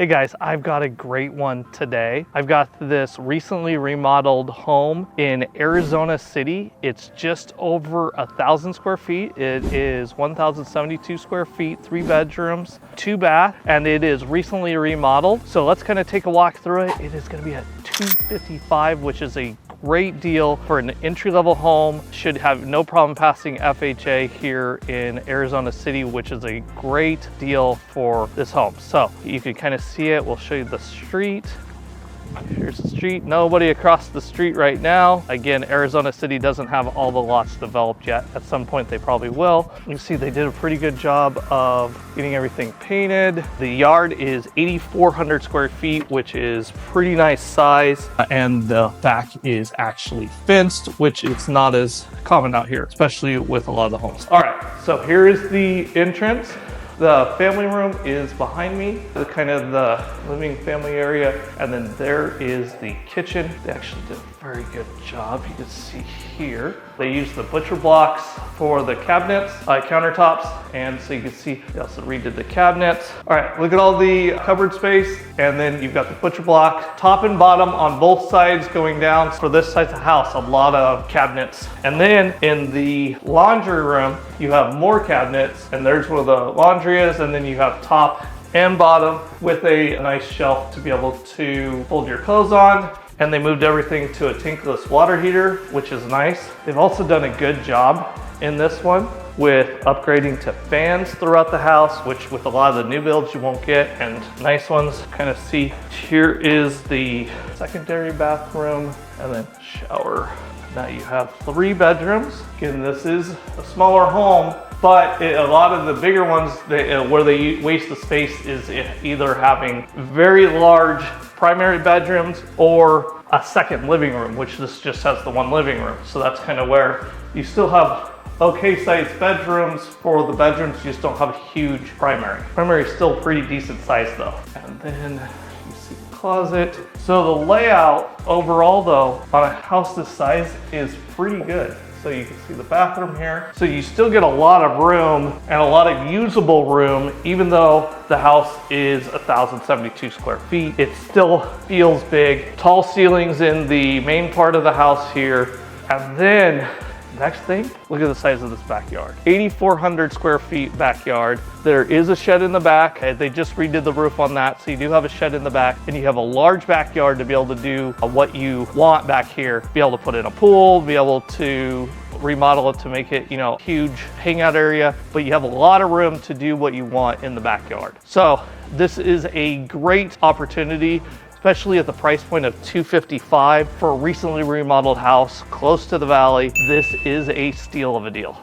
Hey guys, I've got a great one today. I've got this recently remodeled home in Arizona City. It's just over 1,000 square feet. It is 1,072 square feet, 3 bedrooms, 2 bath, and it is recently remodeled. So let's kind of take a walk through it. It is going to be at $255, which is a great deal for an entry-level home. Should have no problem passing FHA here in Arizona City, which is a great deal for this home. So you can kind of see it. We'll show you the street. Here's the street. Nobody across the street right now. Again, Arizona City doesn't have all the lots developed yet. At some point they probably will. You see they did a pretty good job of getting everything painted. The yard is 8,400 square feet, which is pretty nice size. And the back is actually fenced, which is not as common out here, especially with a lot of the homes. All right, so here is the entrance. The family room is behind me, kind of the living family area, and then there is the kitchen. They actually did a very good job. You can see here. They used the butcher blocks for the cabinets, countertops, and so you can see they also redid the cabinets. All right, look at all the cupboard space, and then you've got the butcher block, top and bottom on both sides going down. For this side of the house, a lot of cabinets. And then in the laundry room, you have more cabinets, and there's where the laundry is, and then you have top and bottom with a nice shelf to be able to fold your clothes on. And they moved everything to a tankless water heater, which is nice. They've also done a good job in this one with upgrading to fans throughout the house, which with a lot of the new builds you won't get, and nice ones. Kind of see here is the secondary bathroom and then shower. Now you have 3 bedrooms. Again, this is a smaller home, but a lot of the bigger ones, where they waste the space is either having very large primary bedrooms or a second living room, which this just has the 1 living room. So that's kind of where you still have okay sized bedrooms for the bedrooms, you just don't have a huge primary. Primary is still pretty decent size though. And then you see the closet. So the layout overall though, on a house this size is pretty good. So you can see the bathroom here. So you still get a lot of room and a lot of usable room, even though the house is 1,072 square feet. It still feels big. Tall ceilings in the main part of the house here. And then next thing, look at the size of this backyard. 8,400 square feet backyard. There is a shed in the back. They just redid the roof on that, so you do have a shed in the back, and you have a large backyard to be able to do what you want back here. Be able to put in a pool, be able to remodel it to make it, huge hangout area, but you have a lot of room to do what you want in the backyard. So this is a great opportunity, especially at the price point of $255 for a recently remodeled house close to the valley. This is a steal of a deal.